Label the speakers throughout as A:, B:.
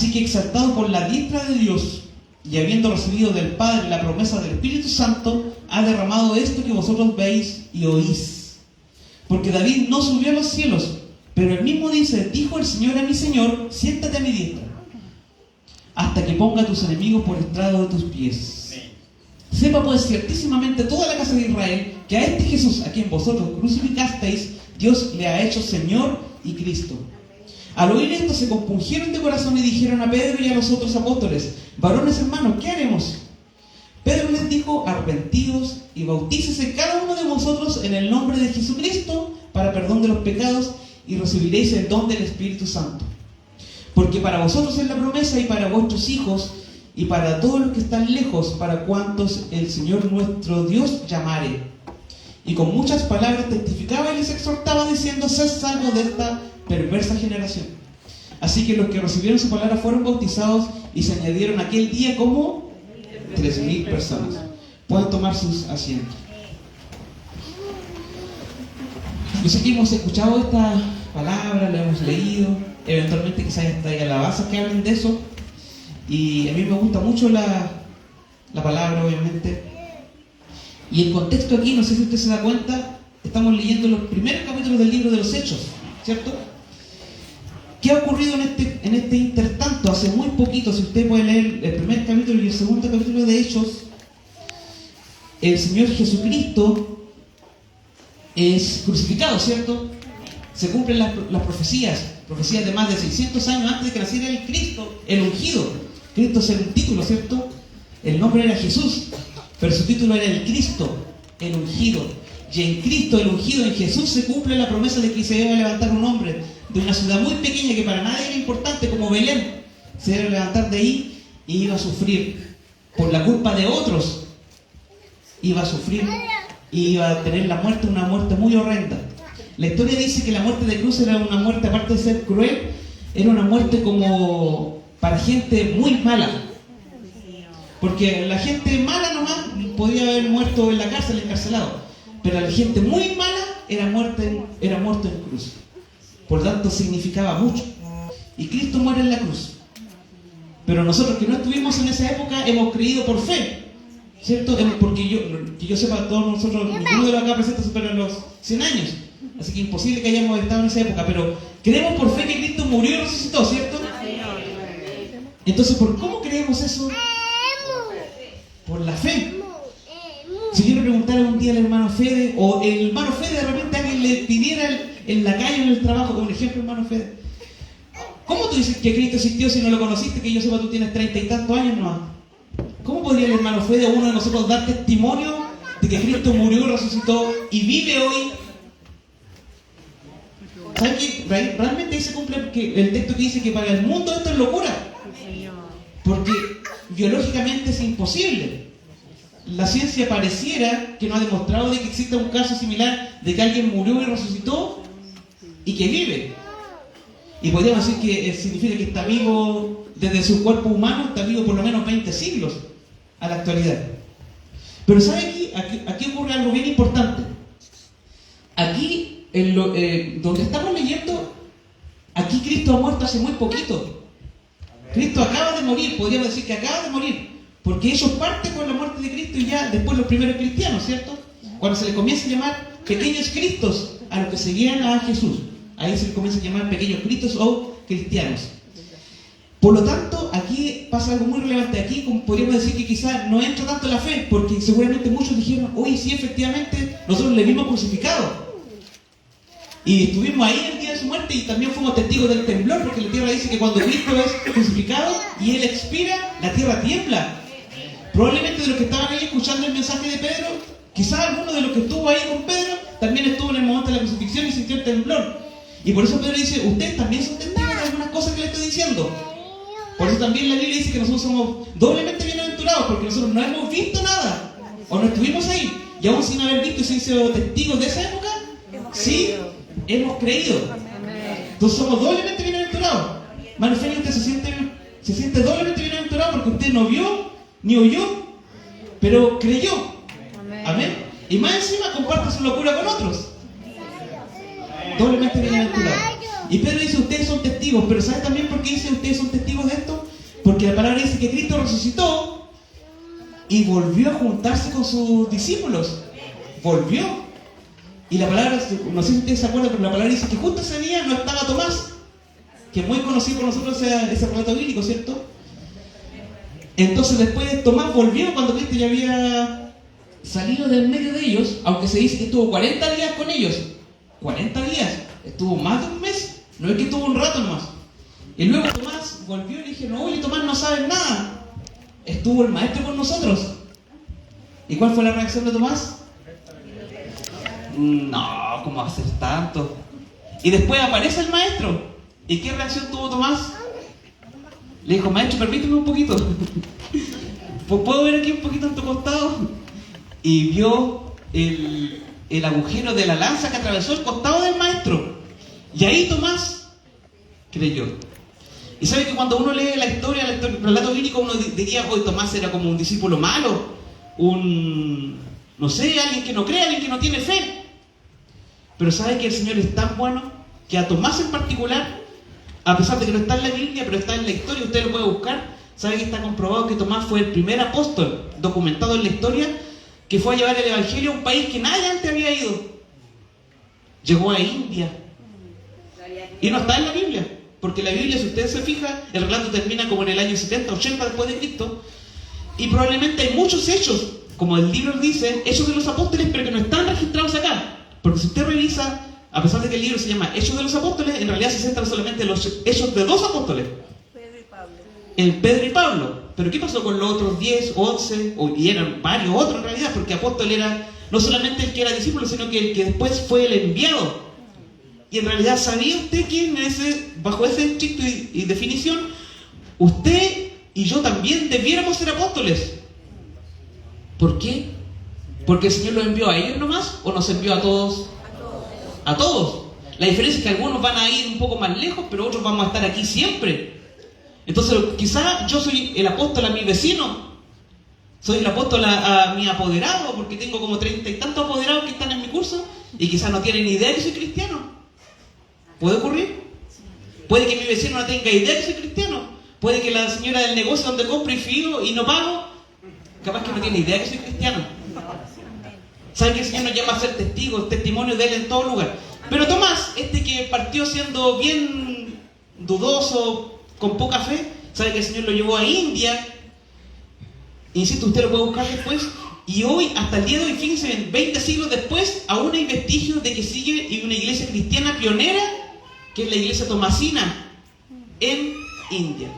A: Así que exaltado por la diestra de Dios y habiendo recibido del Padre la promesa del Espíritu Santo, ha derramado esto que vosotros veis y oís. Porque David no subió a los cielos, pero él mismo dice: dijo el Señor a mi Señor, siéntate a mi diestra, hasta que ponga a tus enemigos por estrado de tus pies. Sepa pues ciertísimamente toda la casa de Israel, que a este Jesús, a quien vosotros crucificasteis, Dios le ha hecho Señor y Cristo. Al oír esto se compungieron de corazón y dijeron a Pedro y a los otros apóstoles: varones hermanos, ¿qué haremos? Pedro les dijo: arrepentidos y bautícese cada uno de vosotros en el nombre de Jesucristo para perdón de los pecados, y recibiréis el don del Espíritu Santo. Porque para vosotros es la promesa, y para vuestros hijos, y para todos los que están lejos, para cuantos el Señor nuestro Dios llamare. Y con muchas palabras testificaba y les exhortaba, diciendo: sed salvos de esta perversa generación. Así que los que recibieron su palabra fueron bautizados, y se añadieron aquel día como 3,000 personas. Pueden tomar sus asientos. Yo sé que hemos escuchado esta palabra, la hemos leído, eventualmente quizás hay alabanzas que hablen de eso, y a mí me gusta mucho la palabra, obviamente. Y el contexto aquí, no sé si usted se da cuenta, estamos leyendo los primeros capítulos del libro de los Hechos, ¿cierto? ¿Qué ha ocurrido en este intertanto? Hace muy poquito, si usted puede leer el primer capítulo y el segundo capítulo de Hechos, el Señor Jesucristo es crucificado, ¿cierto? Se cumplen las profecías de más de 600 años antes de que naciera el Cristo, el ungido. Cristo es un título, ¿cierto? El nombre era Jesús, pero su título era el Cristo, el ungido. Y en Cristo, el ungido, en Jesús, se cumple la promesa de que se iba a levantar un hombre de una ciudad muy pequeña que para nadie era importante, como Belén. Se iba a levantar de ahí y iba a sufrir por la culpa de otros. Iba a sufrir y iba a tener la muerte, una muerte muy horrenda. La historia dice que la muerte de cruz era una muerte, aparte de ser cruel, era una muerte como para gente muy mala. Porque la gente mala nomás podía haber muerto en la cárcel, encarcelado. Pero la gente muy mala era muerto en cruz. Por tanto, significaba mucho. Y Cristo muere en la cruz. Pero nosotros que no estuvimos en esa época hemos creído por fe, ¿cierto? Porque que yo sepa, todos nosotros, ninguno de los acá presentes supera los 100 años. Así que imposible que hayamos estado en esa época. Pero creemos por fe que Cristo murió y resucitó, ¿cierto? Entonces, ¿por cómo creemos eso? Por la fe. Si yo le preguntara un día al hermano Fede, o el hermano Fede de repente a alguien le pidiera en la calle o en el trabajo, como un ejemplo, hermano Fede, ¿cómo tú dices que Cristo existió si no lo conociste? Que yo sepa, tú tienes 30 y tantos años nomás. ¿Cómo podría el hermano Fede o uno de nosotros dar testimonio de que Cristo murió, resucitó y vive hoy? ¿Saben qué? Realmente ahí se cumple el texto que dice que para el mundo esto es locura. Porque biológicamente es imposible. La ciencia pareciera que no ha demostrado de que exista un caso similar de que alguien murió y resucitó y que vive. Y podríamos decir que significa que está vivo desde su cuerpo humano, está vivo por lo menos 20 siglos a la actualidad. Pero ¿sabe aquí ocurre algo bien importante? Aquí, donde estamos leyendo, aquí Cristo ha muerto hace muy poquito. Cristo acaba de morir, podríamos decir que acaba de morir. Porque ellos parten con la muerte de Cristo y ya después los primeros cristianos, ¿cierto? Cuando se les comienza a llamar pequeños cristos a los que seguían a Jesús. Ahí se les comienza a llamar pequeños cristos o cristianos. Por lo tanto, aquí pasa algo muy relevante. Aquí podríamos decir que quizás no entra tanto la fe, porque seguramente muchos dijeron: oye, sí, efectivamente, nosotros le vimos crucificado. Y estuvimos ahí el día de su muerte y también fuimos testigos del temblor, porque la tierra dice que cuando Cristo es crucificado y Él expira, la tierra tiembla. Probablemente de los que estaban ahí escuchando el mensaje de Pedro, quizás alguno de los que estuvo ahí con Pedro también estuvo en el momento de la crucifixión y sintió el temblor. Y por eso Pedro dice: ustedes también son testigos de algunas cosas que le estoy diciendo. Por eso también la Biblia dice que nosotros somos doblemente bienaventurados, porque nosotros no hemos visto nada, o no estuvimos ahí, y aún sin haber visto y sin ser testigos de esa época, sí hemos creído. Entonces somos doblemente bienaventurados. Hermano Félix, usted se siente doblemente bienaventurado porque usted no vio ni oyó, pero creyó. Amén. Y más encima comparte su locura con otros. Doblemente bienaventurado. Y Pedro dice: ustedes son testigos. Pero ¿sabe también por qué dice ustedes son testigos de esto? Porque la palabra dice que Cristo resucitó y volvió a juntarse con sus discípulos. Volvió. Y la palabra, no sé si ustedes se acuerdan, pero la palabra dice que justo ese día no estaba Tomás, que es muy conocido por nosotros ese relato bíblico, ¿cierto? Entonces después Tomás volvió cuando Cristo ya había salido del medio de ellos, aunque se dice que estuvo 40 días con ellos. 40 días, estuvo más de un mes, no es que estuvo un rato nomás. Y luego Tomás volvió y le dije, no, oye Tomás, no sabes nada, estuvo el maestro con nosotros. ¿Y cuál fue la reacción de Tomás? No, ¿cómo va a ser tanto? Y después aparece el maestro. ¿Y qué reacción tuvo Tomás? Le dijo, maestro, permíteme un poquito. ¿Puedo ver aquí un poquito en tu costado? Y vio el agujero de la lanza que atravesó el costado del maestro. Y ahí Tomás creyó. Y sabe que cuando uno lee la historia, el relato bíblico, uno diría, hoy Tomás era como un discípulo malo, no sé, alguien que no cree, alguien que no tiene fe. Pero sabe que el Señor es tan bueno que a Tomás en particular, a pesar de que no está en la Biblia, pero está en la historia, usted lo puede buscar, sabe que está comprobado que Tomás fue el primer apóstol documentado en la historia que fue a llevar el Evangelio a un país que nadie antes había ido. Llegó a India. Y no está en la Biblia, porque la Biblia, si usted se fija, el relato termina como en el año 70, 80 después de Cristo, y probablemente hay muchos hechos, como el libro dice, hechos de los apóstoles, pero que no están registrados acá. Porque si usted revisa, a pesar de que el libro se llama Hechos de los Apóstoles, en realidad se centra solamente en los hechos de 2 apóstoles.
B: Pedro y Pablo.
A: En Pedro y Pablo. Pero ¿qué pasó con los otros 10, 11? Y eran varios otros en realidad, porque apóstol era no solamente el que era discípulo, sino que el que después fue el enviado. Y en realidad, ¿sabía usted que bajo ese estricto y definición, usted y yo también debiéramos ser apóstoles? ¿Por qué? ¿Porque el Señor los envió a ellos nomás o nos envió a todos? A todos. La diferencia es que algunos van a ir un poco más lejos, pero otros vamos a estar aquí siempre. Entonces, quizá yo soy el apóstol a mi vecino, soy el apóstol a mi apoderado, porque tengo como 30 y tantos apoderados que están en mi curso y quizás no tienen ni idea que soy cristiano. ¿Puede ocurrir? Puede que mi vecino no tenga idea que soy cristiano. Puede que la señora del negocio donde compro y fío y no pago, capaz que no tiene idea que soy cristiano. ¿Sabe que el Señor nos llama a ser testigos, testimonios de Él en todo lugar? Pero Tomás, que partió siendo bien dudoso, con poca fe, ¿sabe que el Señor lo llevó a India? Insisto, usted lo puede buscar después. Y hoy, hasta el día de hoy, fíjense, 20 siglos después, aún hay vestigios de que sigue una iglesia cristiana pionera, que es la iglesia tomasina, en India.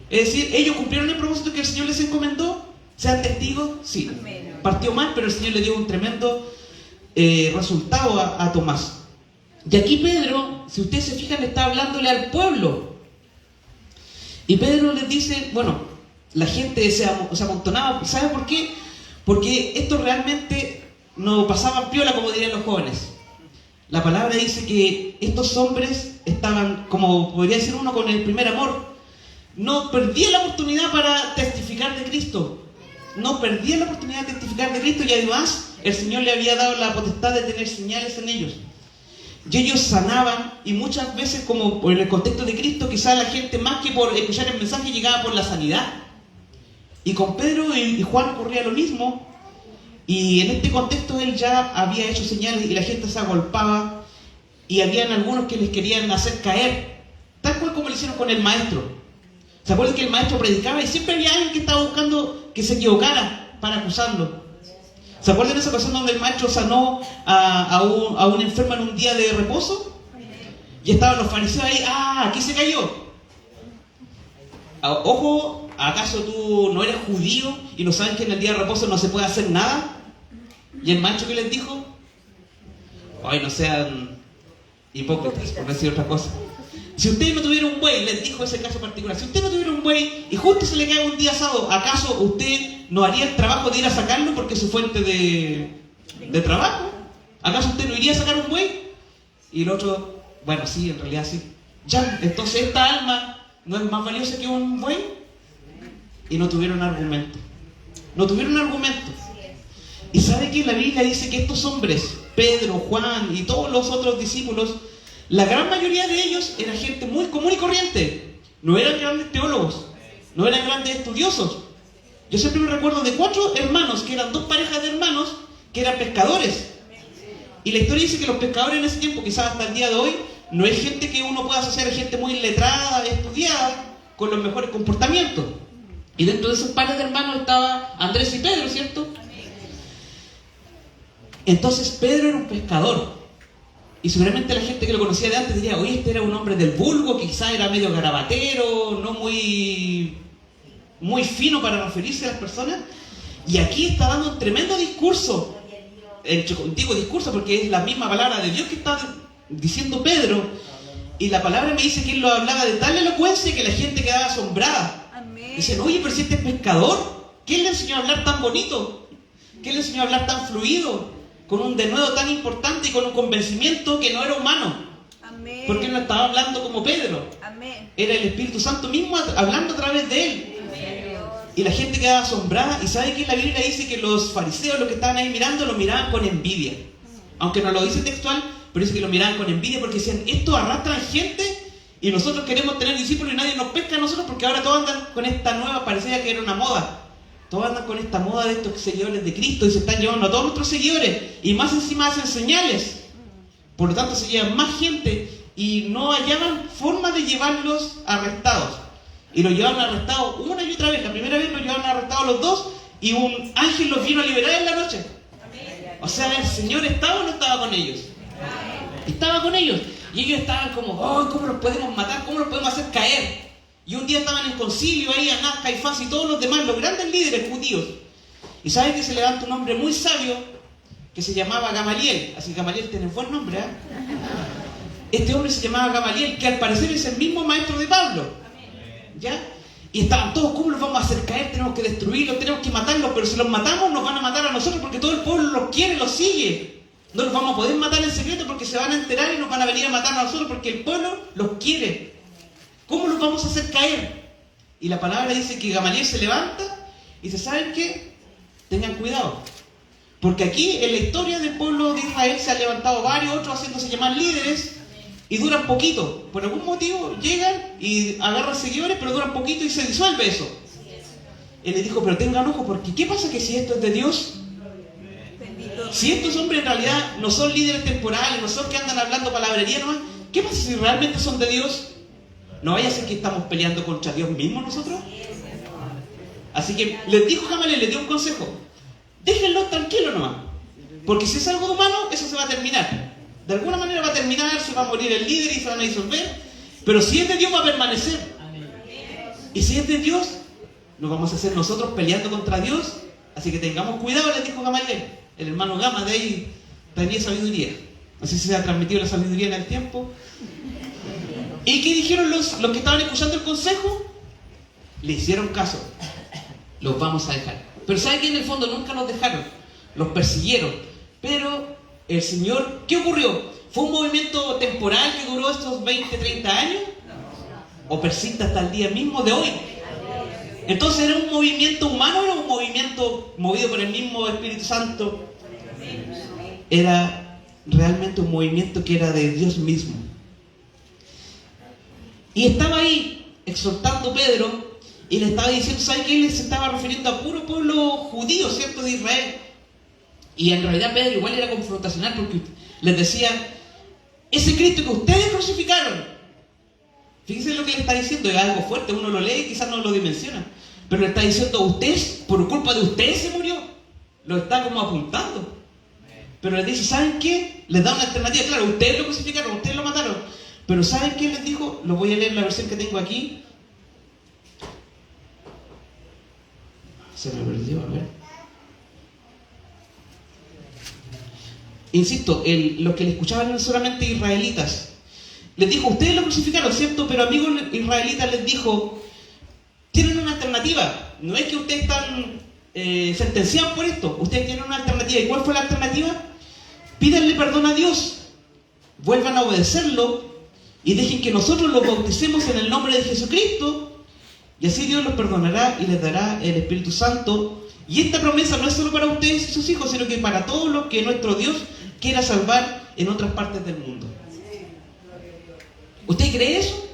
A: Es decir, ellos cumplieron el propósito que el Señor les encomendó. ¿Sean testigos? Sí. Partió mal, pero el Señor le dio un tremendo resultado a Tomás. Y aquí Pedro, si ustedes se fijan, está hablándole al pueblo. Y Pedro les dice, bueno, la gente se amontonaba. ¿Sabe por qué? Porque esto realmente no pasaba piola, como dirían los jóvenes. La palabra dice que estos hombres estaban, como podría decir uno, con el primer amor. No perdían la oportunidad para testificar de Cristo. No perdían la oportunidad de testificar de Cristo, y además el Señor le había dado la potestad de tener señales en ellos. Y ellos sanaban, y muchas veces, como en el contexto de Cristo, quizás la gente más que por escuchar el mensaje llegaba por la sanidad. Y con Pedro y Juan ocurría lo mismo, y en este contexto él ya había hecho señales y la gente se agolpaba, y habían algunos que les querían hacer caer, tal cual como lo hicieron con el maestro. ¿Se acuerdan que el maestro predicaba y siempre había alguien que estaba buscando que se equivocara para acusarlo? ¿Se acuerdan de esa ocasión donde el maestro sanó a un enfermo en un día de reposo? Y estaban los fariseos ahí, aquí se cayó. Ojo, ¿acaso tú no eres judío y no sabes que en el día de reposo no se puede hacer nada? ¿Y el maestro qué les dijo? Ay, no sean hipócritas, por decir otra cosa. Si usted no tuviera un buey, les dijo ese caso particular, si usted no tuviera un buey y justo se le cae un día asado, ¿acaso usted no haría el trabajo de ir a sacarlo porque es su fuente de trabajo? ¿Acaso usted no iría a sacar un buey? Y el otro, bueno, sí, en realidad sí. Ya, entonces esta alma no es más valiosa que un buey. Y no tuvieron argumento. No tuvieron argumento. Y sabe que la Biblia dice que estos hombres, Pedro, Juan y todos los otros discípulos, la gran mayoría de ellos era gente muy común y corriente. No eran grandes teólogos. no eran grandes estudiosos. Yo siempre me recuerdo de 4 hermanos, que eran 2 parejas de hermanos, que eran pescadores. Y la historia dice que los pescadores en ese tiempo, quizás hasta el día de hoy, no es gente que uno pueda asociar a gente muy letrada, estudiada, con los mejores comportamientos. Y dentro de esos pares de hermanos estaba Andrés y Pedro, ¿cierto? Entonces Pedro era un pescador. Y seguramente la gente que lo conocía de antes diría, oye, este era un hombre del vulgo, que quizás era medio garabatero, no muy fino para referirse a las personas. Y aquí está dando un tremendo discurso. Digo discurso porque es la misma palabra de Dios que está diciendo Pedro. Y la palabra me dice que él lo hablaba de tal elocuencia que la gente quedaba asombrada. Dicen, oye, pero si este es pescador, ¿quién le enseñó a hablar tan bonito? ¿Quién le enseñó a hablar tan fluido? Con un denuedo tan importante y con un convencimiento que no era humano.
B: Amén.
A: Porque él no estaba hablando como Pedro.
B: Amén.
A: Era el Espíritu Santo mismo hablando a través de él.
B: Amén.
A: Y la gente quedaba asombrada. Y sabe que la Biblia dice que los fariseos, los que estaban ahí mirando, lo miraban con envidia. Aunque no lo dice textual, pero dice que lo miraban con envidia porque decían, esto arrastran gente y nosotros queremos tener discípulos y nadie nos pesca a nosotros, porque ahora todos andan con esta nueva, parecía que era una moda. Todos andan con esta moda de estos seguidores de Cristo y se están llevando a todos nuestros seguidores y más encima hacen señales. Por lo tanto se llevan más gente y no hallaban forma de llevarlos arrestados. Y los llevaban arrestados una y otra vez. La primera vez los llevaban arrestados los 2 y un ángel los vino a liberar en la noche. O sea, el Señor estaba o no estaba con ellos. Estaba con ellos. Y ellos estaban como, oh, ¿cómo los podemos matar? ¿Cómo los podemos hacer caer? Y un día estaban en concilio ahí, Anás, Caifás y todos los demás, los grandes líderes judíos. Y saben que se levanta un hombre muy sabio que se llamaba Gamaliel. Así que Gamaliel tiene buen nombre, ¿eh? Este hombre se llamaba Gamaliel, que al parecer es el mismo maestro de Pablo. ¿Ya? Y estaban todos, ¿cómo los vamos a hacer caer? Tenemos que destruirlos, tenemos que matarlos, pero si los matamos nos van a matar a nosotros porque todo el pueblo los quiere, los sigue. No los vamos a poder matar en secreto porque se van a enterar y nos van a venir a matar a nosotros porque el pueblo los quiere. ¿Cómo los vamos a hacer caer? Y la palabra dice que Gamaliel se levanta y dice, ¿saben qué? Tengan cuidado. Porque aquí en la historia del pueblo de Israel se han levantado varios otros haciéndose llamar líderes y duran poquito. Por algún motivo llegan y agarran seguidores, pero duran poquito y se disuelve eso. Él les dijo, pero tengan ojo, porque ¿qué pasa que si esto es de Dios? Si estos hombres en realidad no son líderes temporales, no son que andan hablando palabrería nomás, ¿qué pasa si realmente son de Dios? ¿No vaya a ser que estamos peleando contra Dios mismo nosotros? Así que les dijo Gamaliel, les dio un consejo. Déjenlos tranquilos nomás. Porque si es algo humano, eso se va a terminar. De alguna manera va a terminar, se va a morir el líder y se van a disolver. Pero si es de Dios va a permanecer. Y si es de Dios, no vamos a hacer nosotros peleando contra Dios. Así que tengamos cuidado, les dijo Gamaliel. El hermano Gama de ahí tenía sabiduría. No sé si se ha transmitido la sabiduría en el tiempo. ¿Y qué dijeron los que estaban escuchando el consejo? Le hicieron caso. Los vamos a dejar. Pero ¿sabe qué? En el fondo nunca los dejaron. Los persiguieron. Pero el Señor, ¿qué ocurrió? ¿Fue un movimiento temporal que duró estos 20, 30 años? ¿O persiste hasta el día mismo de hoy? Entonces, ¿era un movimiento humano o era un movimiento movido por el mismo Espíritu Santo? Era realmente un movimiento que era de Dios mismo. Y estaba ahí exhortando Pedro y le estaba diciendo, ¿sabe qué? Él se estaba refiriendo a puro pueblo judío, ¿cierto? De Israel. Y en realidad Pedro igual era confrontacional porque les decía, ese Cristo que ustedes crucificaron. Fíjense lo que le está diciendo, es algo fuerte, uno lo lee y quizás no lo dimensiona. Pero le está diciendo, ustedes, por culpa de ustedes se murió. Lo está como apuntando. Pero les dice, ¿saben qué? Les da una alternativa. Claro, ustedes lo crucificaron, ustedes lo mataron. Pero ¿saben qué les dijo? Lo voy a leer en la versión que tengo aquí. Se me perdió, a ver. Insisto, los que le escuchaban eran solamente israelitas. Les dijo, ustedes lo crucificaron, ¿cierto? Pero amigos israelitas les dijo, tienen una alternativa. No es que ustedes están sentenciados por esto. Ustedes tienen una alternativa. ¿Y cuál fue la alternativa? Pídanle perdón a Dios. Vuelvan a obedecerlo. Y dejen que nosotros los bauticemos en el nombre de Jesucristo. Y así Dios los perdonará y les dará el Espíritu Santo. Y esta promesa no es solo para ustedes y sus hijos, sino que para todos los que nuestro Dios quiera salvar en otras partes del mundo. ¿Usted cree eso?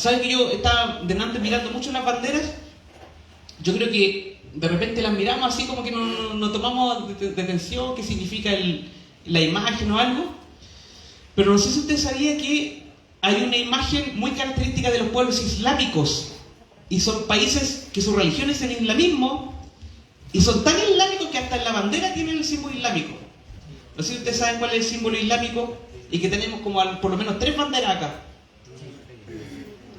A: ¿Saben que yo estaba delante mirando mucho las banderas? Yo creo que de repente las miramos así como que no tomamos detención, qué significa la imagen o algo. Pero no sé si usted sabía que hay una imagen muy característica de los pueblos islámicos. Y son países que su religión es el islamismo. Y son tan islámicos que hasta en la bandera tienen el símbolo islámico. No sé si ustedes saben cuál es el símbolo islámico. Y que tenemos como por lo menos 3 banderas acá.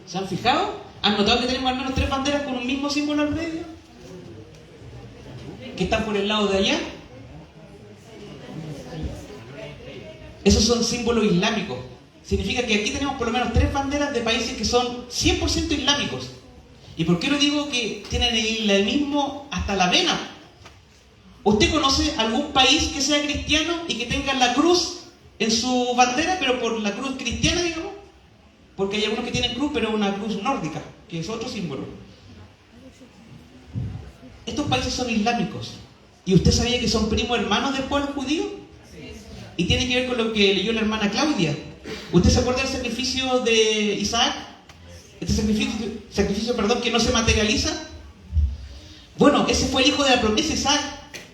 A: ¿Se han fijado? ¿Han notado que tenemos al menos 3 banderas con un mismo símbolo al medio? Que están por el lado de allá. Esos son símbolos islámicos. Significa que aquí tenemos por lo menos 3 banderas de países que son 100% islámicos. ¿Y por qué lo digo que tienen el islamismo hasta la vena? ¿Usted conoce algún país que sea cristiano y que tenga la cruz en su bandera, pero por la cruz cristiana, digamos? Porque hay algunos que tienen cruz, pero una cruz nórdica, que es otro símbolo. Estos países son islámicos. ¿Y usted sabía que son primos hermanos del pueblo judío? Y tiene que ver con lo que leyó la hermana Claudia. ¿Usted se acuerda del sacrificio de Isaac? Este sacrificio, que no se materializa. Bueno, ese fue el hijo de la promesa, Isaac.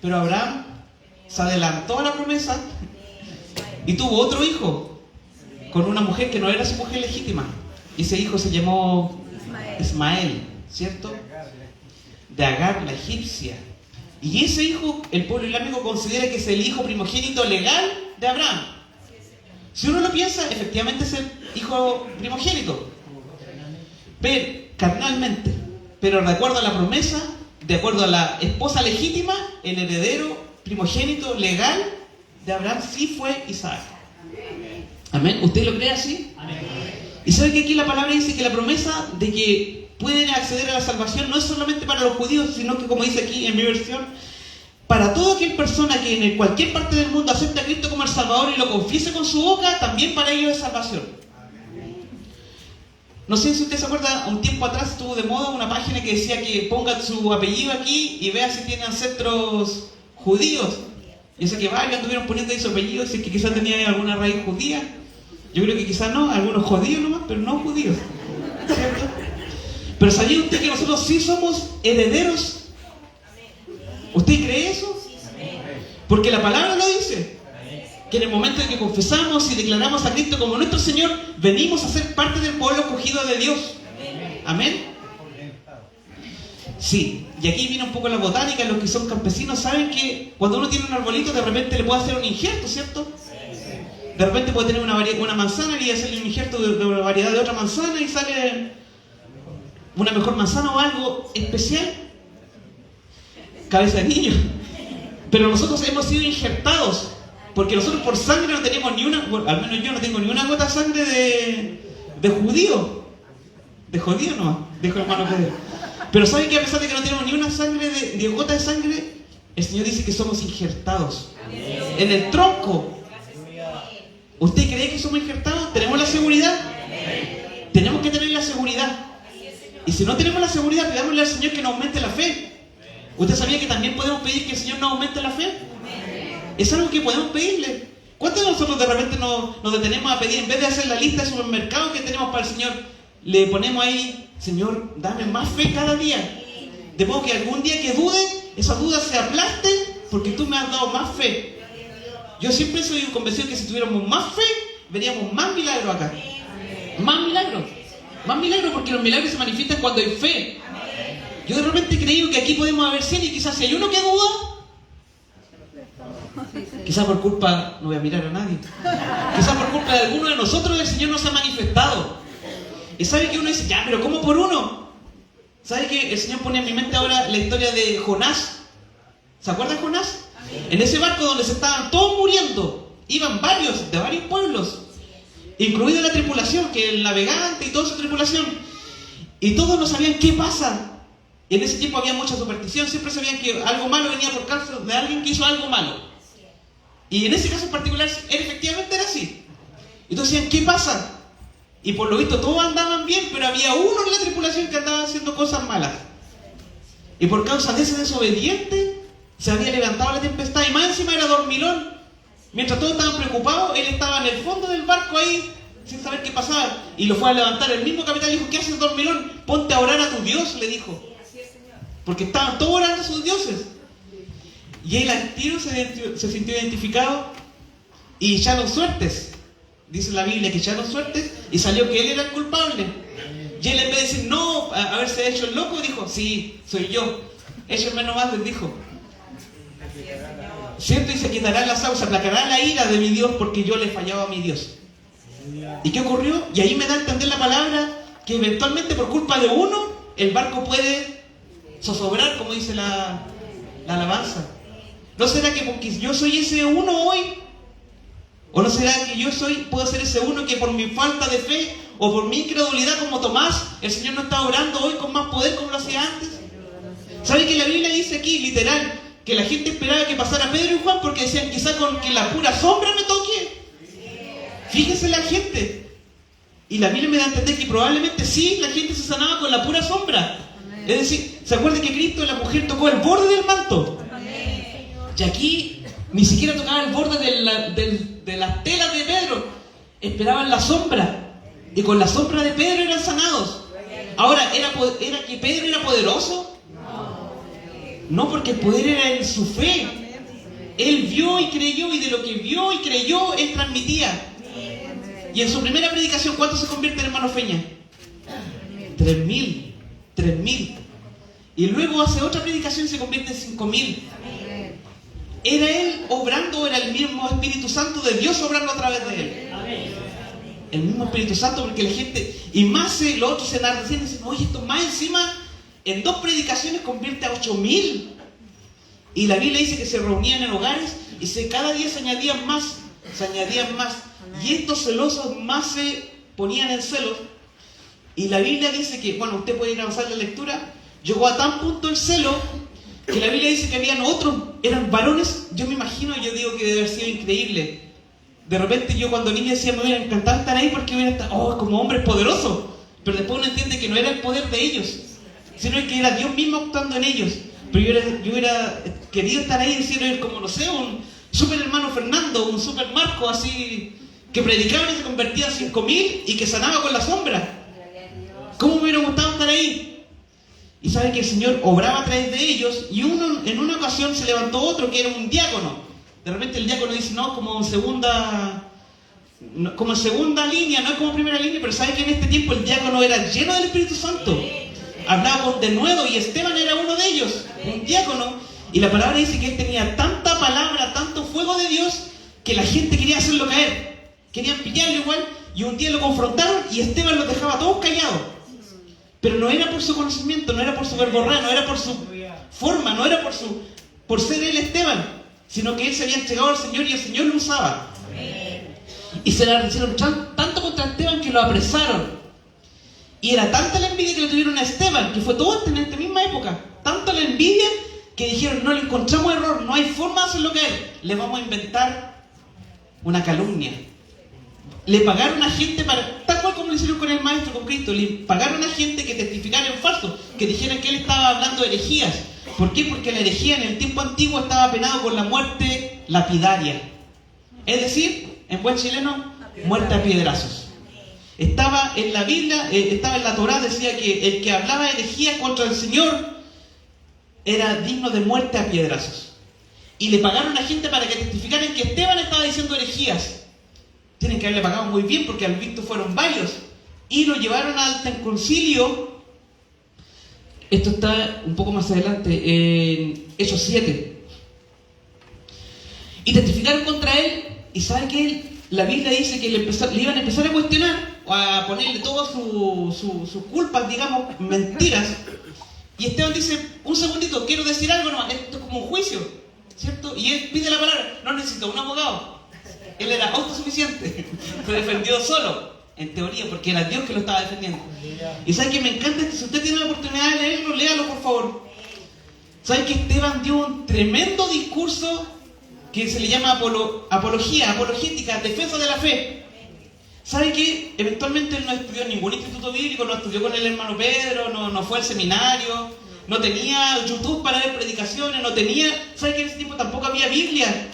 A: Pero Abraham se adelantó a la promesa y tuvo otro hijo con una mujer que no era su mujer legítima. Y ese hijo se llamó Ismael, ¿cierto? De Agar, la egipcia. Y ese hijo, el pueblo islámico considera que es el hijo primogénito legal de Abraham. Si uno lo piensa, efectivamente es el hijo primogénito. Pero, carnalmente, pero de acuerdo a la promesa, de acuerdo a la esposa legítima, el heredero primogénito legal de Abraham sí fue Isaac. ¿Amén? ¿Usted lo cree así? Amén. Y sabe que aquí la palabra dice que la promesa de que pueden acceder a la salvación no es solamente para los judíos, sino que, como dice aquí en mi versión, para toda aquella persona que en cualquier parte del mundo acepte a Cristo como el Salvador y lo confiese con su boca, también para ellos es salvación. No sé si usted se acuerda, un tiempo atrás estuvo de moda una página que decía que ponga su apellido aquí y vea si tiene ancestros judíos. Yo sé que varios anduvieron poniendo ahí su apellido, si es que quizás tenía alguna raíz judía. Yo creo que quizás no, algunos judíos nomás, pero no judíos, ¿cierto? Pero ¿sabía usted que nosotros sí somos herederos? ¿Usted cree eso? Porque la palabra lo dice. Que en el momento en que confesamos y declaramos a Cristo como nuestro Señor, venimos a ser parte del pueblo escogido de Dios. ¿Amén? Sí, y aquí viene un poco la botánica. Los que son campesinos saben que cuando uno tiene un arbolito, de repente le puede hacer un injerto, ¿cierto? De repente puede tener una manzana y hacerle un injerto de una variedad de otra manzana y sale una mejor manzana o algo especial. Cabeza de niño. Pero nosotros hemos sido injertados. Porque nosotros por sangre no tenemos ni una, bueno, al menos yo no tengo ni una gota de sangre de judío. De judío no, dijo el hermano Pedro. Pero ¿saben que a pesar de que no tenemos ni una sangre de gota de sangre, el Señor dice que somos injertados en el tronco? ¿Usted cree que somos injertados? ¿Tenemos la seguridad? Tenemos que tener la seguridad. Y si no tenemos la seguridad, pidámosle al Señor que nos aumente la fe. ¿Usted sabía que también podemos pedir que el Señor nos aumente la fe? Es algo que podemos pedirle. ¿Cuántos de nosotros de repente nos detenemos a pedir, en vez de hacer la lista de supermercados que tenemos para el Señor, le ponemos ahí, Señor, dame más fe cada día? De modo que algún día que dude, esas dudas se aplasten porque tú me has dado más fe. Yo siempre soy convencido que si tuviéramos más fe, veríamos más milagros acá. Más milagros. Más milagros, porque los milagros se manifiestan cuando hay fe. Yo de repente he creído que aquí podemos haber 100 y quizás si hay uno que duda, quizás por culpa, no voy a mirar a nadie, quizás por culpa de alguno de nosotros el Señor no se ha manifestado. Y sabe que uno dice, ya, pero ¿cómo por uno? ¿Sabe que el Señor pone en mi mente ahora la historia de Jonás? ¿Se acuerdan de Jonás? En ese barco donde se estaban todos muriendo, iban varios, de varios pueblos, incluida la tripulación, que el navegante y toda su tripulación, y todos no sabían qué pasa. Y en ese tiempo había mucha superstición, siempre sabían que algo malo venía por causa de alguien que hizo algo malo. Y en ese caso en particular, efectivamente era así. Entonces decían, ¿qué pasa? Y por lo visto todos andaban bien, pero había uno en la tripulación que andaba haciendo cosas malas. Y por causa de ese desobediente, se había levantado la tempestad y más encima era dormilón. Mientras todos estaban preocupados, él estaba en el fondo del barco ahí, sin saber qué pasaba. Y lo fue a levantar. El mismo capitán dijo: ¿qué haces, dormilón? Ponte a orar a tu Dios, le dijo. Porque estaban todos orando a sus dioses. Y él al tiro se sintió identificado y echaron suertes. Dice la Biblia que echaron suertes y salió que él era el culpable. Y él, en vez de decir no, haberse hecho el loco, dijo: sí, soy yo. Échenme nomás, les dijo. ¿Cierto? Y se quitará la sauce, aplacará la ira de mi Dios porque yo le he fallado a mi Dios. ¿Y qué ocurrió? Y ahí me da a entender la palabra que eventualmente por culpa de uno el barco puede zozobrar, como dice la alabanza. ¿No será que porque yo soy ese uno hoy? ¿O no será que yo puedo ser ese uno que por mi falta de fe o por mi incredulidad como Tomás, el Señor no está orando hoy con más poder como lo hacía antes? ¿Sabe que la Biblia dice aquí, literal, que la gente esperaba que pasara Pedro y Juan porque decían: quizás con que la pura sombra me toque? Fíjese la gente. Y la Biblia me da a entender que probablemente sí, la gente se sanaba con la pura sombra. Es decir, ¿se acuerdan que Cristo, la mujer, tocó el borde del manto? Y aquí ni siquiera tocaba el borde de las telas de Pedro. Esperaban la sombra. Y con la sombra de Pedro eran sanados. Ahora, ¿era que Pedro era poderoso? No, porque el poder era en su fe. Él vio y creyó, y de lo que vio y creyó, él transmitía. Y en su primera predicación, ¿cuántos se convierten, hermano Feña? 3.000. Y luego hace otra predicación y se convierte en 5.000. Era él obrando, era el mismo Espíritu Santo de Dios obrando a través de él. El mismo Espíritu Santo, porque la gente, y más los otros se enardecían y dicen: oye, esto más encima, en 2 predicaciones convierte a 8.000. Y la Biblia dice que se reunían en hogares y cada día se añadían más. Y estos celosos más se ponían en celos. Y la Biblia dice que, bueno, usted puede ir a avanzar la lectura, llegó a tan punto el celo que la Biblia dice que habían otros, eran varones. Yo me imagino, yo digo que debe haber sido increíble. De repente yo cuando niño decía: me hubiera encantado estar ahí porque hubiera estado, como hombres poderosos. Pero después uno entiende que no era el poder de ellos, sino que era Dios mismo actuando en ellos. Pero yo hubiera querido estar ahí y decir, como no sé, un super hermano Fernando, un super Marco, así, que predicaba y se convertía a 5.000 y que sanaba con la sombra. ¿Cómo me hubiera gustado estar ahí? Y sabe que el Señor obraba a través de ellos, y en una ocasión se levantó otro que era un diácono. De repente el diácono dice: no, como en segunda línea, no es como primera línea, pero sabe que en este tiempo el diácono era lleno del Espíritu Santo. Hablaba con denuedo, y Esteban era uno de ellos, un diácono. Y la palabra dice que él tenía tanta palabra, tanto fuego de Dios, que la gente quería hacerlo caer. Querían pillarlo igual, y un día lo confrontaron y Esteban los dejaba a todos callados. Pero no era por su conocimiento, no era por su verborrea, no era por su forma, no era por ser él Esteban, sino que él se había entregado al Señor y el Señor lo usaba. Y se le hicieron tanto contra Esteban que lo apresaron. Y era tanta la envidia que le tuvieron a Esteban, que fue todo en esta misma época, tanta la envidia que dijeron: no le encontramos error, no hay forma de hacerlo caer, le vamos a inventar una calumnia. Le pagaron a gente tal cual como lo hicieron con el Maestro, con Cristo, le pagaron a gente que testificara en falso, que dijeran que él estaba hablando de herejías. ¿Por qué? Porque la herejía en el tiempo antiguo estaba penado con la muerte lapidaria. Es decir, en buen chileno, muerte a piedrazos. Estaba en la Biblia, estaba en la Torá, decía que el que hablaba herejías contra el Señor era digno de muerte a piedrazos. Y le pagaron a gente para que testificaran que Esteban estaba diciendo herejías. Tienen que haberle pagado muy bien, porque al visto fueron varios. Y lo llevaron al concilio. Esto está un poco más adelante, en Hechos 7. Y testificaron contra él. Y sabe que la Biblia dice que le iban a empezar a cuestionar, a ponerle todas sus culpas, digamos, mentiras. Y Esteban dice: un segundito, quiero decir algo nomás, esto es como un juicio, ¿cierto? Y él pide la palabra: no necesito un abogado. Él era autosuficiente, se defendió solo, en teoría, porque era Dios que lo estaba defendiendo. Y ¿sabe qué me encanta? Si usted tiene la oportunidad de leerlo, léalo por favor. ¿Sabe que Esteban dio un tremendo discurso que se le llama apologética, defensa de la fe? ¿Sabe que eventualmente él no estudió en ningún instituto bíblico, no estudió con el hermano Pedro, no fue al seminario, no tenía YouTube para ver predicaciones, no tenía... ¿Sabe que en ese tiempo tampoco había Biblia?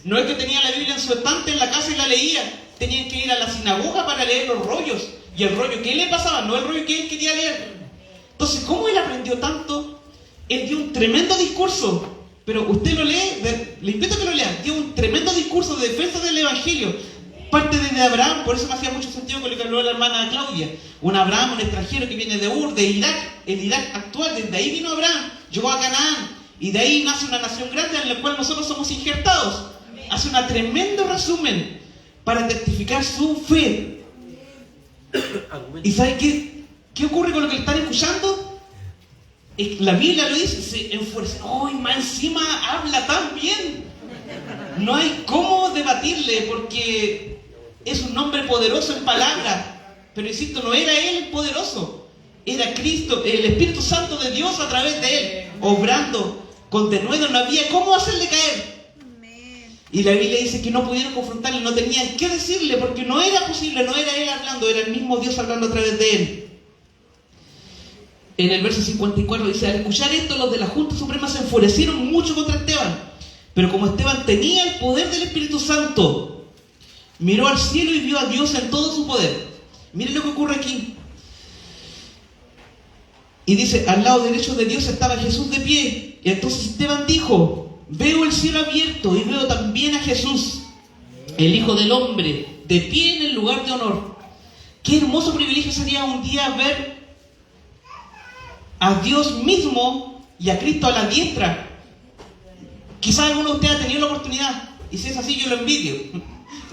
A: No es que tenía la Biblia en su estante en la casa y la leía. Tenían que ir a la sinagoga para leer los rollos. Y el rollo que él le pasaba, no el rollo que él quería leer. Entonces, ¿cómo él aprendió tanto? Él dio un tremendo discurso. Pero usted lo lee, le invito a que lo lea. Dio un tremendo discurso de defensa del Evangelio. Parte desde Abraham, por eso me hacía mucho sentido con lo que habló la hermana Claudia. Un Abraham, un extranjero que viene de Ur, de Irak, el Irak actual, desde ahí vino Abraham, llegó a Canaán, y de ahí nace una nación grande en la cual nosotros somos injertados. Hace un tremendo resumen para testificar su fe. ¿Y sabe qué ocurre con lo que le están escuchando? La Biblia lo dice, se enfurece. ¡Oh, y más encima habla tan bien! No hay cómo debatirle porque es un hombre poderoso en palabras. Pero insisto, no era él el poderoso, era Cristo, el Espíritu Santo de Dios a través de él, obrando con denuedo. No había cómo hacerle caer. Y la Biblia dice que no pudieron confrontarle, no tenían qué decirle porque no era posible, no era él hablando, era el mismo Dios hablando a través de él. En el verso 54 dice: al escuchar esto, los de la Junta Suprema se enfurecieron mucho contra Esteban. Pero como Esteban tenía el poder del Espíritu Santo, miró al cielo y vio a Dios en todo su poder. Miren lo que ocurre aquí. Y dice: al lado derecho de Dios estaba Jesús de pie. Y entonces Esteban dijo: veo el cielo abierto y veo también a Jesús, el Hijo del Hombre, de pie en el lugar de honor. Qué hermoso privilegio sería un día ver a Dios mismo y a Cristo a la diestra. Quizás alguno de ustedes ha tenido la oportunidad, y si es así yo lo envidio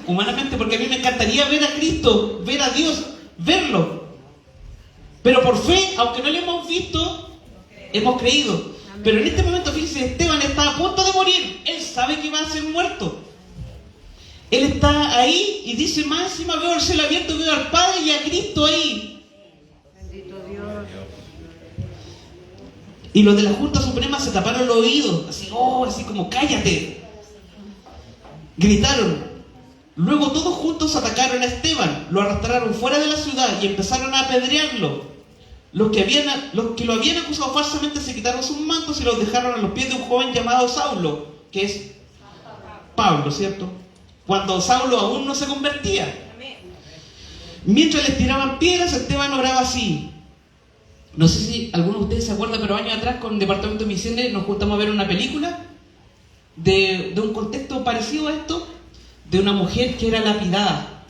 A: humanamente, porque a mí me encantaría ver a Cristo, ver a Dios, verlo. Pero por fe, aunque no lo hemos visto, hemos creído. Pero en este momento, fíjense, Esteban está a punto de morir. Él sabe que va a ser muerto. Él está ahí y dice: más encima veo el cielo abierto, veo al Padre y a Cristo ahí.
B: Bendito Dios.
A: Y los de la Junta Suprema se taparon los oídos, así como cállate. Gritaron. Luego todos juntos atacaron a Esteban, lo arrastraron fuera de la ciudad y empezaron a apedrearlo. Los que lo habían acusado falsamente se quitaron sus mantos y los dejaron a los pies de un joven llamado Saulo, que es Pablo, ¿cierto? Cuando Saulo aún no se convertía. Mientras les tiraban piedras, Esteban oraba así. No sé si alguno de ustedes se acuerda, pero años atrás con el Departamento de Misiones nos juntamos a ver una película de un contexto parecido a esto, de una mujer que era lapidada.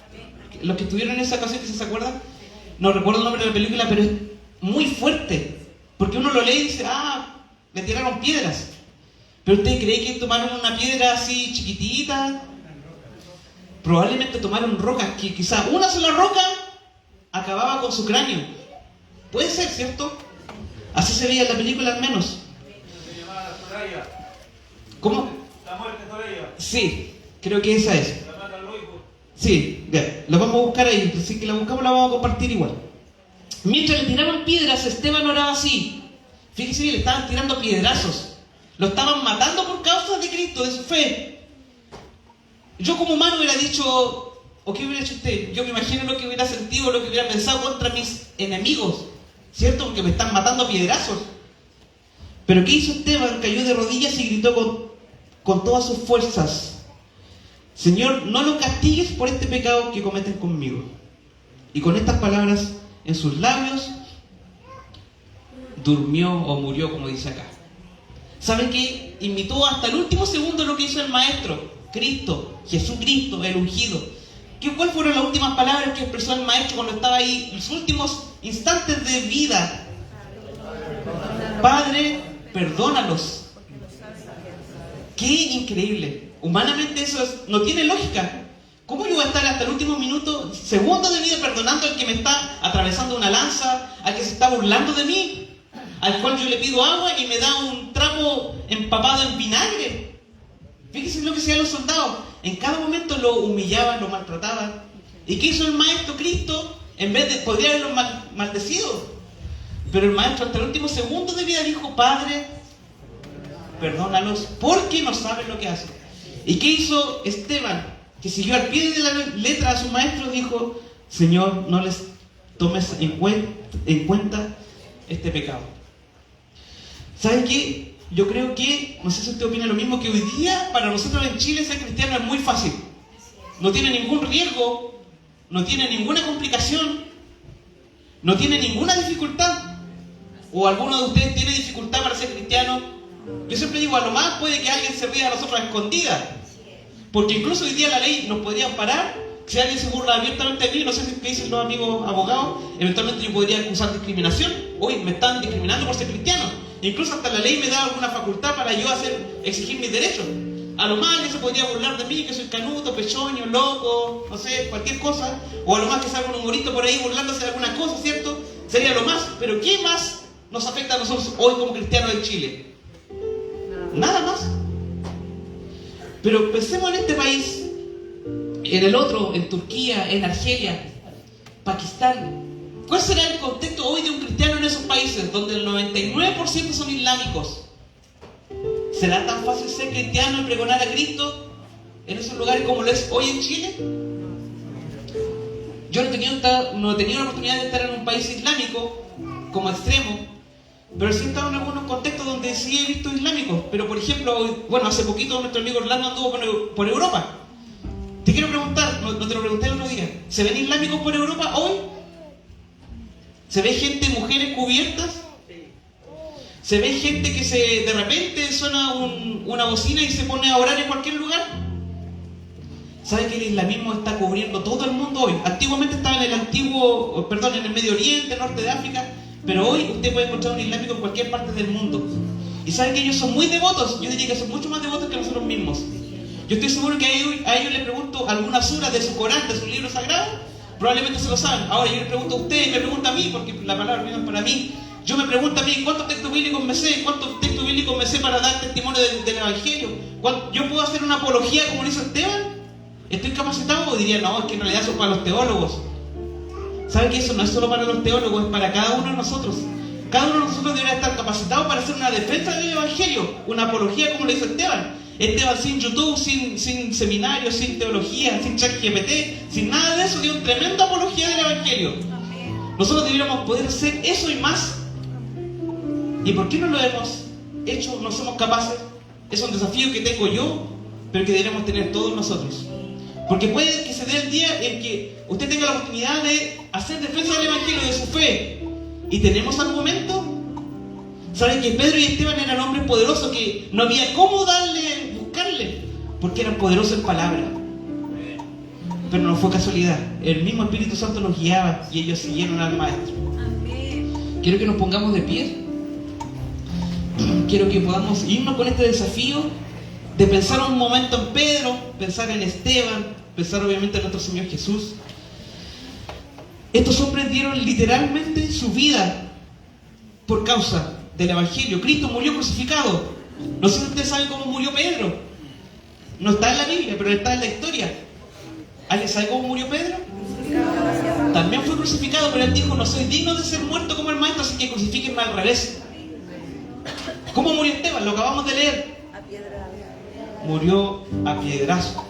A: Los que estuvieron en esa ocasión, que se acuerdan, no recuerdo el nombre de la película, pero es muy fuerte, porque uno lo lee y dice: le tiraron piedras. Pero ¿usted cree que tomaron una piedra así chiquitita? Probablemente tomaron rocas, que quizá una sola roca acababa con su cráneo. Puede ser, ¿cierto? Así se veía en la película al menos.
C: Se llamaba la Soraya.
A: ¿Cómo?
C: La muerte Soraya.
A: Sí, creo que esa es.
C: La mata al loico.
A: Sí, ya, la vamos a buscar ahí. Si que la buscamos, la vamos a compartir igual. Mientras le tiraban piedras, Esteban oraba así. Fíjese bien, le estaban tirando piedrazos. Lo estaban matando por causa de Cristo, de su fe. Yo como humano hubiera dicho: ¿o qué hubiera hecho usted? Yo me imagino lo que hubiera sentido, lo que hubiera pensado contra mis enemigos, ¿cierto? Porque me están matando a piedrazos. Pero ¿qué hizo Esteban? Cayó de rodillas y gritó con todas sus fuerzas: Señor, no lo castigues por este pecado que cometen conmigo. Y con estas palabras en sus labios, durmió o murió, como dice acá. ¿Saben qué? Imitó hasta el último segundo lo que hizo el Maestro, Cristo, Jesucristo, el ungido. ¿Cuáles fueron las últimas palabras que expresó el Maestro cuando estaba ahí, en los últimos instantes de vida? Padre, perdónalos. ¡Qué increíble! Humanamente eso no tiene lógica. ¿Cómo yo voy a estar hasta el último minuto, segundo de vida, perdonando al que me está atravesando una lanza, al que se está burlando de mí, al cual yo le pido agua y me da un trapo empapado en vinagre? Fíjense lo que hacían los soldados. En cada momento lo humillaban, lo maltrataban. ¿Y qué hizo el Maestro Cristo? En vez de, podría haberlo maldecido. Pero el Maestro hasta el último segundo de vida dijo: Padre, perdónalos porque no saben lo que hacen. ¿Y qué hizo Esteban? Que siguió al pie de la letra a su Maestro, dijo: Señor, no les tomes en cuenta este pecado. ¿Saben qué? yo creo que, no sé si usted opina lo mismo, que hoy día para nosotros en Chile ser cristiano es muy fácil. No tiene ningún riesgo, no tiene ninguna complicación, no tiene ninguna dificultad. ¿O alguno de ustedes tiene dificultad para ser cristiano? Yo siempre digo, a lo más puede que alguien se ría de nosotros a escondidas. Porque incluso hoy día la ley nos podría amparar. Si alguien se burla abiertamente de mí, no sé qué dicen los amigos abogados, eventualmente yo podría acusar discriminación. Hoy me están discriminando por ser cristiano. Incluso hasta la ley me da alguna facultad para yo exigir mis derechos. A lo más alguien se podría burlar de mí, que soy canuto, pechoño, loco, no sé, cualquier cosa. O a lo más que salga un humorito por ahí burlándose de alguna cosa, ¿cierto? Sería lo más. Pero ¿qué más nos afecta a nosotros hoy como cristianos en Chile? Nada más. Pero pensemos en este país, en el otro, en Turquía, en Argelia, Pakistán. ¿Cuál será el contexto hoy de un cristiano en esos países donde el 99% son islámicos? ¿Será tan fácil ser cristiano y pregonar a Cristo en esos lugares como lo es hoy en Chile? Yo no he tenido la oportunidad de estar en un país islámico como extremo, pero sí he estado en algunos contextos donde sí he visto islámicos. Pero por ejemplo, hace poquito nuestro amigo Orlando anduvo por Europa. Te quiero preguntar, no te lo pregunté el otro día, ¿se ven islámicos por Europa hoy? ¿Se ve gente, mujeres cubiertas? ¿Se ve gente que de repente suena una bocina y se pone a orar en cualquier lugar? ¿Sabe que el islamismo está cubriendo todo el mundo hoy? Antiguamente estaba en el Medio Oriente, Norte de África, pero hoy usted puede encontrar un islámico en cualquier parte del mundo. ¿Y sabe que ellos son muy devotos? Yo diría que son mucho más devotos que nosotros mismos. Yo estoy seguro que a ellos les pregunto alguna sura de su Corán, de su libro sagrado, probablemente se lo saben. Ahora yo le pregunto a usted y me pregunta a mí, porque la palabra viene para mí. Yo me pregunto a mí, ¿cuántos textos bíblicos me sé? ¿Cuántos textos bíblicos me sé para dar testimonio del Evangelio? ¿Yo puedo hacer una apología como lo hizo Esteban? ¿Estoy capacitado? O diría, no, es que en realidad eso es para los teólogos. ¿Sabe que eso no es solo para los teólogos? Es para cada uno de nosotros. Cada uno de nosotros debería estar capacitado para hacer una defensa del Evangelio, una apología como lo hizo Esteban. Esteban sin YouTube, sin seminarios, sin teología, sin ChatGPT, sin nada de eso, dio una tremenda apología del Evangelio. Nosotros deberíamos poder hacer eso y más. ¿Y por qué no lo hemos hecho? No somos capaces. Es un desafío que tengo yo, pero que deberíamos tener todos nosotros. Porque puede que se dé el día en que usted tenga la oportunidad de hacer defensa del Evangelio, de su fe. ¿Y tenemos argumento? ¿Saben que Pedro y Esteban eran hombres poderosos que no había cómo buscarle? Porque eran poderosos en palabra. Pero no fue casualidad. El mismo Espíritu Santo los guiaba y ellos siguieron al Maestro. Quiero que nos pongamos de pie. Quiero que podamos irnos con este desafío de pensar un momento en Pedro, pensar en Esteban, pensar obviamente en nuestro Señor Jesús. Estos hombres dieron literalmente su vida por causa del Evangelio. Cristo murió crucificado. No sé si ustedes saben cómo murió Pedro. No está en la Biblia, pero está en la historia. ¿Alguien sabe cómo murió Pedro? También fue crucificado, pero él dijo, no soy digno de ser muerto como el Maestro, así que crucifíquenme al revés. ¿Cómo murió Esteban? Lo acabamos de leer. Murió a piedrazo.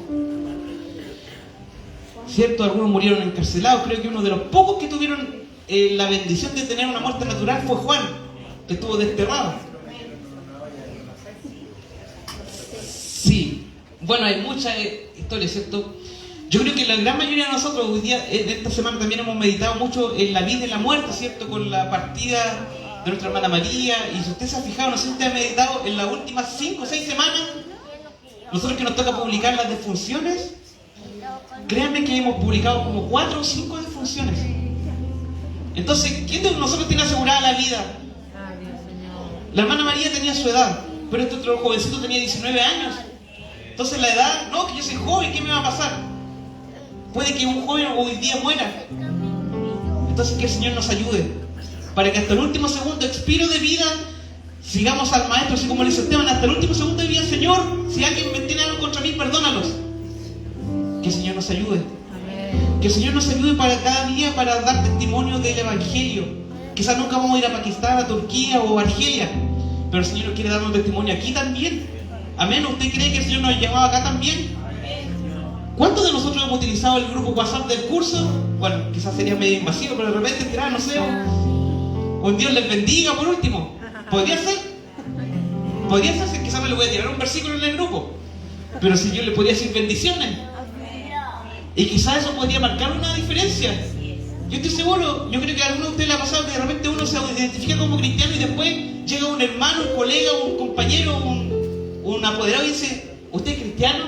A: ¿Cierto? Algunos murieron encarcelados. Creo que uno de los pocos que tuvieron la bendición de tener una muerte natural fue Juan, que estuvo desterrado. Sí. Bueno, hay muchas historias, ¿cierto? Yo creo que la gran mayoría de nosotros hoy día, esta semana también hemos meditado mucho en la vida y la muerte, ¿cierto? Con la partida de nuestra hermana María. Y si usted se ha fijado, no sé si usted ha meditado en las últimas 5 o 6 semanas, nosotros que nos toca publicar las defunciones, créanme que hemos publicado como 4 o 5 defunciones. Entonces, ¿quién de nosotros tiene asegurada la vida? La hermana María tenía su edad, pero este otro jovencito tenía 19 años. Entonces la edad, no, que yo soy joven, ¿qué me va a pasar? Puede que un joven hoy día muera. Entonces que el Señor nos ayude, para que hasta el último segundo, expiro de vida, sigamos al Maestro, así como le dice Esteban, hasta el último segundo de vida, Señor, si alguien me tiene algo contra mí, perdónalos. Que el Señor nos ayude. Que el Señor nos ayude para cada día para dar testimonio del Evangelio. Quizás nunca vamos a ir a Pakistán, a Turquía o a Argelia, pero el Señor nos quiere dar un testimonio aquí también. Amén. ¿Usted cree que el Señor nos llamaba acá también? ¿Cuántos de nosotros hemos utilizado el grupo WhatsApp del curso? Bueno, quizás sería medio invasivo, pero de repente tirar, no sé, un Dios les bendiga por último. ¿Podría ser? podría hacerse, quizás no le voy a tirar un versículo en el grupo, pero si yo le podría decir bendiciones. Y quizás eso podría marcar una diferencia. Yo estoy seguro, yo creo que a alguno de ustedes le ha pasado que de repente uno se identifica como cristiano y después llega un hermano, un colega, un compañero, un apoderado y dice: ¿usted es cristiano?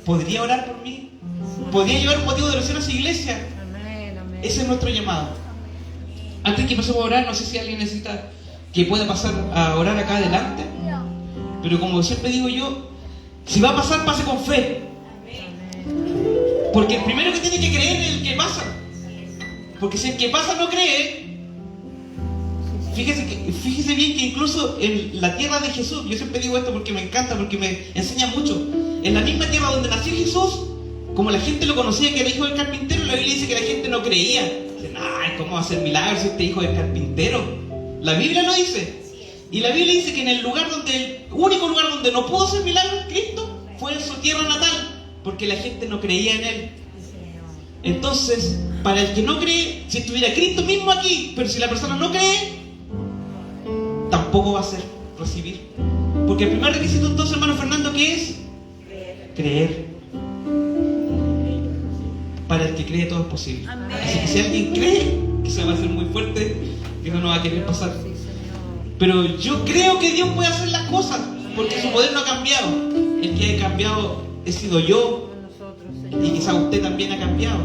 A: ¿Podría orar por mí? ¿Podría llevar un motivo de oración a su iglesia?
B: Amén, amén.
A: Ese es nuestro llamado. Antes que pasemos a orar, no sé si alguien necesita que pueda pasar a orar acá adelante, pero como siempre digo yo, si va a pasar, pase con fe. Porque el primero que tiene que creer es el que pasa. Porque si el que pasa no cree, fíjese bien que incluso en la tierra de Jesús, yo siempre digo esto porque me encanta, porque me enseña mucho, en la misma tierra donde nació Jesús, como la gente lo conocía que era hijo del carpintero, la Biblia dice que la gente no creía. Dicen: ay, ¿cómo va a hacer milagros si este hijo del carpintero? La Biblia lo dice. Y la Biblia dice que en el único lugar donde no pudo hacer milagros Cristo fue en su tierra natal, porque la gente no creía en él. Entonces, para el que no cree, si estuviera Cristo mismo aquí, pero si la persona no cree, tampoco va a ser recibir. Porque el primer requisito entonces, hermano Fernando, ¿qué es? Creer. Para el que cree todo es posible.
B: Amén.
A: Así que si alguien cree, que se va a hacer muy fuerte, que no nos va a querer pasar.
B: Sí, Señor.
A: Pero yo creo que Dios puede hacer las cosas, porque su poder no ha cambiado. El que ha cambiado he sido yo,
B: Con nosotros,
A: y
B: Señor.
A: quizá usted también ha cambiado.